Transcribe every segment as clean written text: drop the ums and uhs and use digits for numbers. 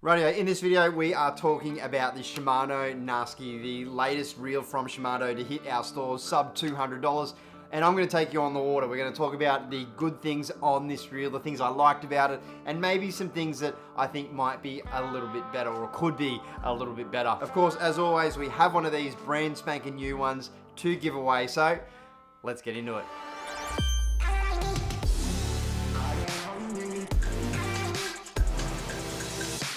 Rightio, in this video we are talking about the Shimano Nasci, the latest reel from Shimano to hit our stores sub $200. And I'm going to take you on the water. We're going to talk about the good things on this reel, the things I liked about it, and maybe some things that I think might be a little bit better or could be a little bit better. Of course, as always, we have one of these brand spanking new ones to give away. So let's get into it.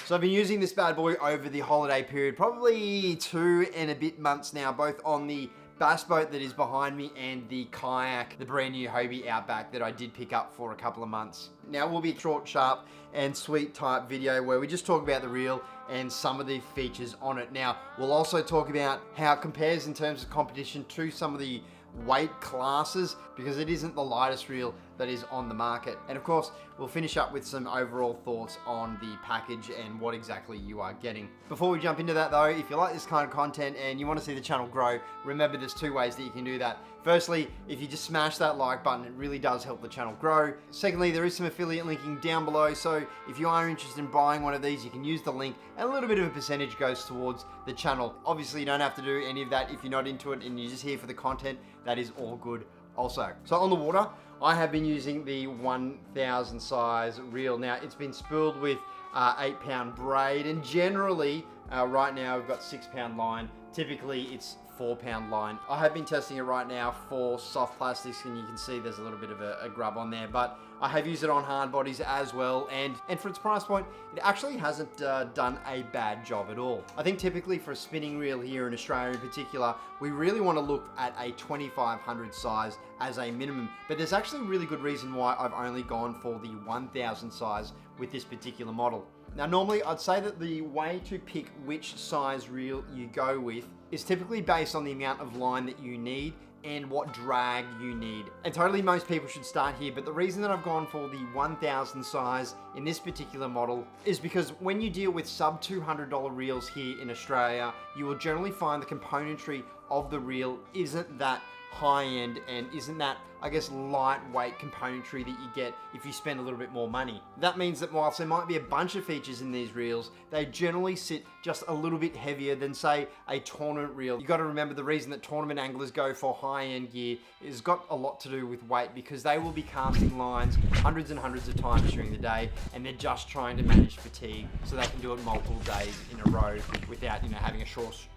So I've been using this bad boy over the holiday period, probably 2 and a bit months now, both on the bass boat that is behind me and the kayak, the brand new Hobie Outback that I did pick up for a couple of months. Now it will be a short, sharp and sweet type video where we just talk about the reel and some of the features on it. Now we'll also talk about how it compares in terms of competition to some of the weight classes, because it isn't the lightest reel that is on the market. And of course, we'll finish up with some overall thoughts on the package and what exactly you are getting. Before we jump into that though, if you like this kind of content and you want to see the channel grow, remember there's 2 ways that you can do that. Firstly, if you just smash that like button, it really does help the channel grow. Secondly, there is some affiliate linking down below, so if you are interested in buying one of these, you can use the link and a little bit of a percentage goes towards the channel. Obviously, you don't have to do any of that if you're not into it and you're just here for the content. That is all good also. So on the water, I have been using the 1000 size reel. Now it's been spooled with 8-pound braid, and generally right now we've got 6-pound line. Typically it's 4-pound line. I have been testing it right now for soft plastics, and you can see there's a little bit of a grub on there, but I have used it on hard bodies as well, and for its price point, it actually hasn't done a bad job at all. I think typically for a spinning reel here in Australia in particular, we really want to look at a 2500 size as a minimum, but there's actually a really good reason why I've only gone for the 1000 size with this particular model. Now normally I'd say that the way to pick which size reel you go with is typically based on the amount of line that you need and what drag you need. And totally most people should start here, but the reason that I've gone for the 1000 size in this particular model is because when you deal with sub $200 reels here in Australia, you will generally find the componentry of the reel isn't that high end and isn't that, I guess, lightweight componentry that you get if you spend a little bit more money. That means that whilst there might be a bunch of features in these reels, they generally sit just a little bit heavier than, say, a tournament reel. You got to remember the reason that tournament anglers go for high-end gear is got a lot to do with weight, because they will be casting lines hundreds and hundreds of times during the day, and they're just trying to manage fatigue so they can do it multiple days in a row without, having a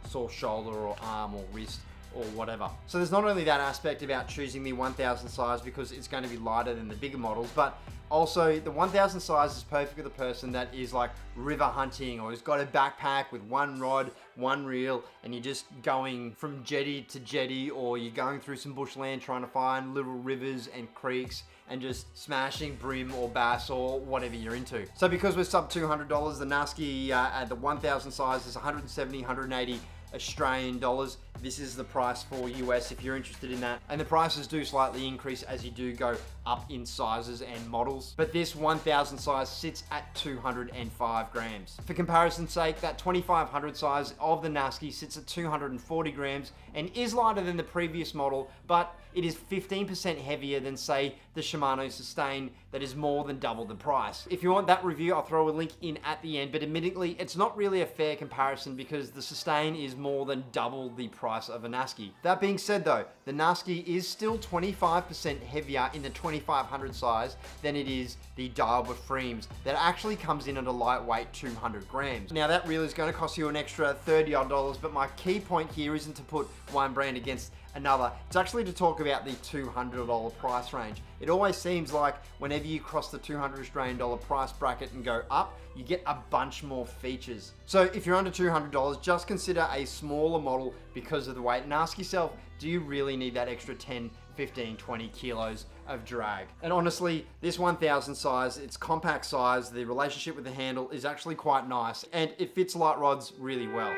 sore shoulder or arm or wrist or whatever. So there's not only that aspect about choosing the 1000 size because it's going to be lighter than the bigger models, but also the 1000 size is perfect for the person that is like river hunting or has got a backpack with one rod, one reel, and you're just going from jetty to jetty, or you're going through some bushland trying to find little rivers and creeks and just smashing brim or bass or whatever you're into. So because we're sub $200, the Nasci at the 1000 size is 170, 180 Australian dollars. This is the price for US if you're interested in that. And the prices do slightly increase as you do go up in sizes and models. But this 1000 size sits at 205 grams. For comparison's sake, that 2500 size of the Nasci sits at 240 grams and is lighter than the previous model, but it is 15% heavier than, say, the Shimano Sustain that is more than double the price. If you want that review, I'll throw a link in at the end, but admittedly, it's not really a fair comparison because the Sustain is more than double the price of a Nasci. That being said though, the Nasci is still 25% heavier in the 2500 size than it is the Dialba frames that actually comes in at a lightweight 200 grams. Now that reel is going to cost you an extra $30 odd, but my key point here isn't to put one brand against another. It's actually to talk about the $200 price range. It always seems like whenever you cross the $200 Australian dollar price bracket and go up, you get a bunch more features. So if you're under $200, just consider a smaller model because of the weight and ask yourself, do you really need that extra 10, 15, 20 kilos of drag? And honestly, this 1000 size, its compact size, the relationship with the handle is actually quite nice, and it fits light rods really well.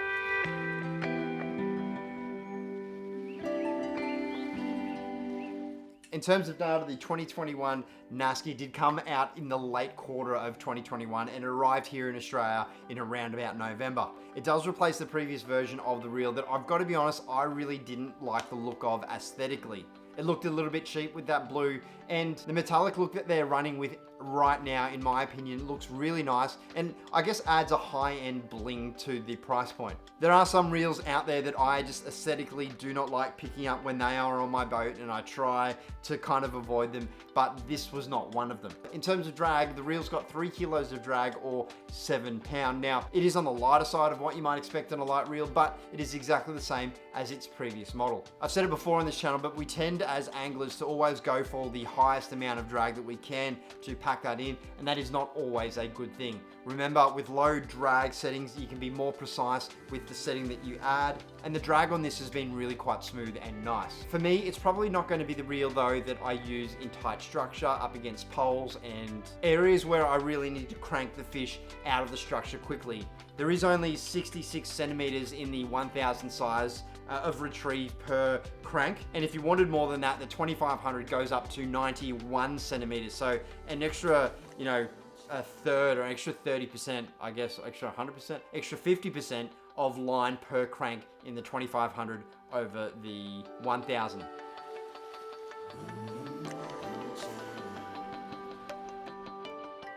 In terms of data, the 2021 Nasci did come out in the late quarter of 2021 and arrived here in Australia in around about November. It does replace the previous version of the reel that I've got to be honest, I really didn't like the look of aesthetically. It looked a little bit cheap with that blue, and the metallic look that they're running with right now, in my opinion, looks really nice and I guess adds a high-end bling to the price point. There are some reels out there that I just aesthetically do not like picking up when they are on my boat, and I try to kind of avoid them, but this was not one of them. In terms of drag, the reel's got 3 kilos of drag, or 7 pound. Now, it is on the lighter side of what you might expect on a light reel, but it is exactly the same as its previous model. I've said it before on this channel, but we tend as anglers to always go for the highest amount of drag that we can to pack that in, and that is not always a good thing. Remember, with low drag settings, you can be more precise with the setting that you add, and the drag on this has been really quite smooth and nice. For me, it's probably not going to be the reel though that I use in tight structure up against poles and areas where I really need to crank the fish out of the structure quickly. There is only 66 centimeters in the 1000 size of retrieve per crank, and if you wanted more than that, the 2500 goes up to 91 centimeters. So an extra, you know, a third or extra 30%, I guess, extra 100%, extra 50% of line per crank in the 2500 over the 1000.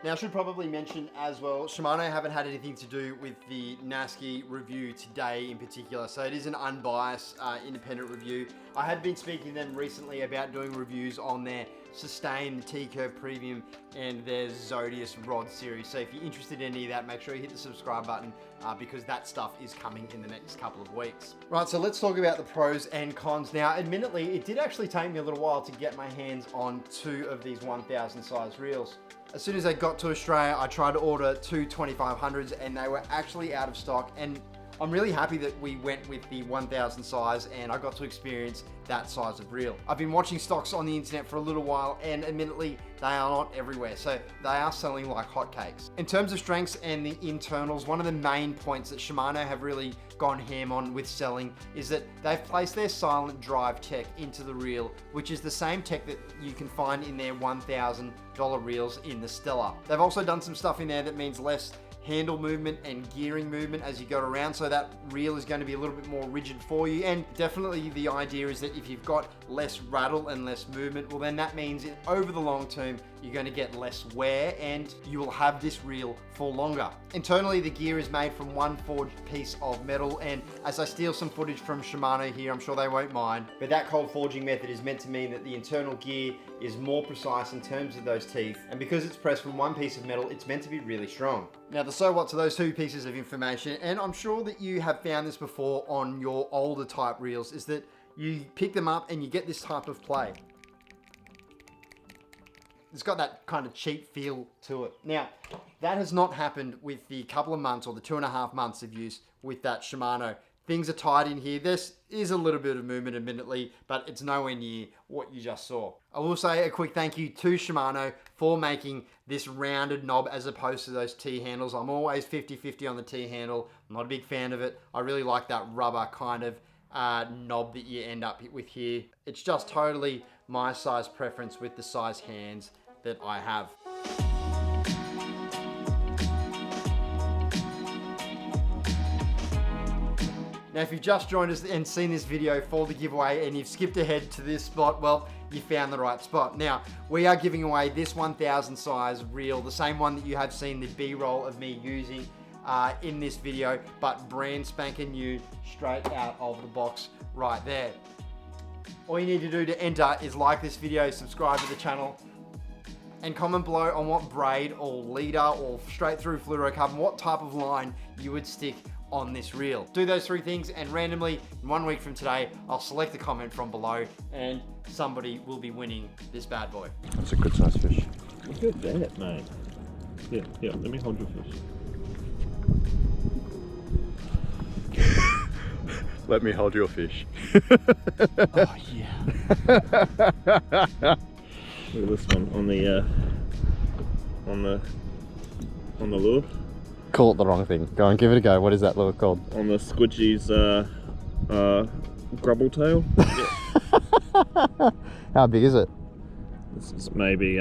Now, I should probably mention as well, Shimano haven't had anything to do with the Nasci review today in particular, so it is an unbiased, independent review. I had been speaking to them recently about doing reviews on their Sustain, the T-Curve Premium, and their Zodius rod series. So if you're interested in any of that, make sure you hit the subscribe button because that stuff is coming in the next couple of weeks. Right, so let's talk about the pros and cons. Now, admittedly, it did actually take me a little while to get my hands on 2 of these 1000 size reels. As soon as they got to Australia, I tried to order 2 2500s and they were actually out of stock, and I'm really happy that we went with the 1000 size and I got to experience that size of reel. I've been watching stocks on the internet for a little while, and admittedly, they are not everywhere, so they are selling like hotcakes. In terms of strengths and the internals, one of the main points that Shimano have really gone ham on with selling is that they've placed their silent drive tech into the reel, which is the same tech that you can find in their $1,000 reels in the Stella. They've also done some stuff in there that means less handle movement and gearing movement as you go around, so that reel is going to be a little bit more rigid for you. And definitely the idea is that if you've got less rattle and less movement, well then that means over the long term you're going to get less wear and you will have this reel for longer. Internally, the gear is made from one forged piece of metal, and as I steal some footage from Shimano here, I'm sure they won't mind, but that cold forging method is meant to mean that the internal gear is more precise in terms of those teeth, and because it's pressed from one piece of metal, it's meant to be really strong. Now, the so what to those 2 pieces of information, and I'm sure that you have found this before on your older type reels, is that you pick them up and you get this type of play. It's got that kind of cheap feel to it. Now, that has not happened with the couple of months or the 2.5 months of use with that Shimano. Things are tight in here. There is a little bit of movement admittedly, but it's nowhere near what you just saw. I will say a quick thank you to Shimano for making this rounded knob as opposed to those T-handles. I'm always 50-50 on the T-handle. I'm not a big fan of it. I really like that rubber kind of knob that you end up with here. It's just totally my size preference with the size hands that I have. Now, if you've just joined us and seen this video for the giveaway and you've skipped ahead to this spot, well, you found the right spot. Now, we are giving away this 1000 size reel, the same one that you have seen the B-roll of me using in this video, but brand spanking new, straight out of the box right there. All you need to do to enter is like this video, subscribe to the channel, and comment below on what braid or leader or straight through fluorocarbon, what type of line you would stick on this reel. Do those 3 things, and randomly, in 1 week from today, I'll select a comment from below and somebody will be winning this bad boy. That's a good size fish. Look at that, mate. Yeah, let me hold your fish. Let me hold your fish. Oh, yeah. Look at this one on the lure. Call it the wrong thing. Go and give it a go. What is that lure called? On the Squidgy's grubble tail. Yeah. How big is it? This is maybe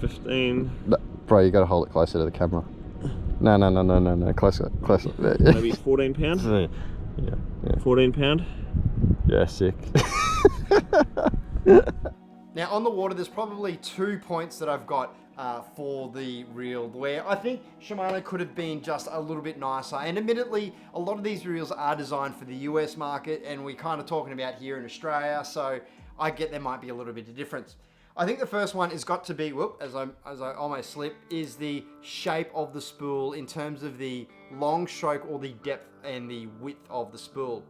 15. No, bro, you gotta hold it closer to the camera. No. Closer. Maybe 14 pound. Yeah. 14 pound. Yeah, sick. Now on the water, there's probably 2 points that I've got for the reel where I think Shimano could have been just a little bit nicer. And admittedly, a lot of these reels are designed for the US market, and we're kind of talking about here in Australia, so I get there might be a little bit of difference. I think the first one has got to be, as I almost slip, is the shape of the spool in terms of the long stroke or the depth and the width of the spool.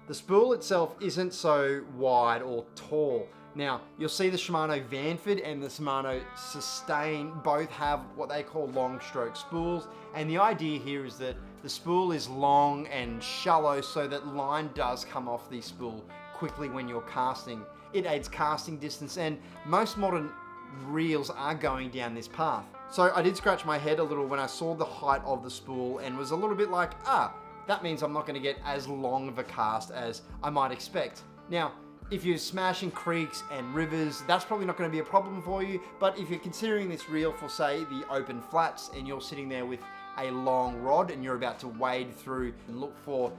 The spool itself isn't so wide or tall. Now, you'll see the Shimano Vanford and the Shimano Sustain both have what they call long stroke spools. And the idea here is that the spool is long and shallow so that line does come off the spool quickly when you're casting. It aids casting distance, and most modern reels are going down this path. So I did scratch my head a little when I saw the height of the spool and was a little bit like, that means I'm not going to get as long of a cast as I might expect. Now, if you're smashing creeks and rivers, that's probably not going to be a problem for you. But if you're considering this reel for, say, the open flats, and you're sitting there with a long rod and you're about to wade through and look for,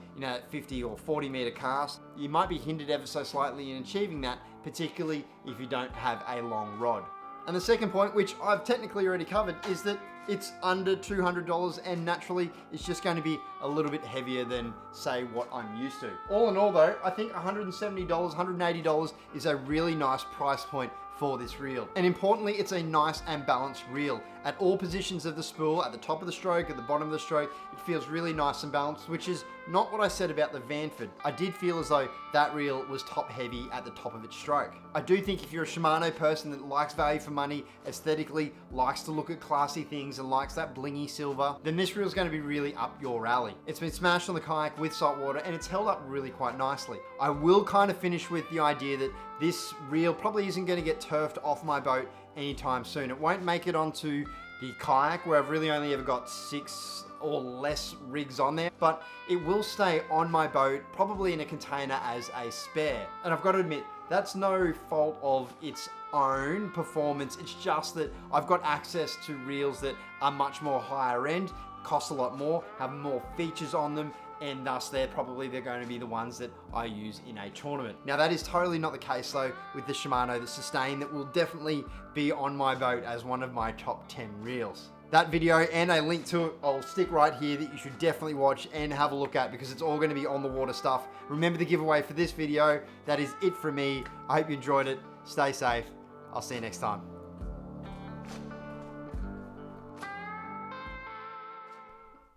50 or 40 meter cast, you might be hindered ever so slightly in achieving that, particularly if you don't have a long rod. And the second point, which I've technically already covered, is that it's under $200, and naturally it's just going to be a little bit heavier than, say, what I'm used to. All in all though, I think $170, $180 is a really nice price point for this reel. And importantly, it's a nice and balanced reel. At all positions of the spool, at the top of the stroke, at the bottom of the stroke, it feels really nice and balanced, which is not what I said about the Vanford. I did feel as though that reel was top heavy at the top of its stroke. I do think if you're a Shimano person that likes value for money, aesthetically, likes to look at classy things and likes that blingy silver, then this reel is going to be really up your alley. It's been smashed on the kayak with salt water, and it's held up really quite nicely. I will kind of finish with the idea that this reel probably isn't going to get turfed off my boat anytime soon. It won't make it onto the kayak, where I've really only ever got 6 or less rigs on there, but it will stay on my boat, probably in a container as a spare. And I've got to admit, that's no fault of its own performance. It's just that I've got access to reels that are much more higher end, cost a lot more, have more features on them, and thus they're going to be the ones that I use in a tournament. Now that is totally not the case though with the Shimano, the Sustain, that will definitely be on my boat as one of my top 10 reels. That video and a link to it, I'll stick right here, that you should definitely watch and have a look at, because it's all going to be on the water stuff. Remember the giveaway for this video. That is it from me. I hope you enjoyed it. Stay safe. I'll see you next time.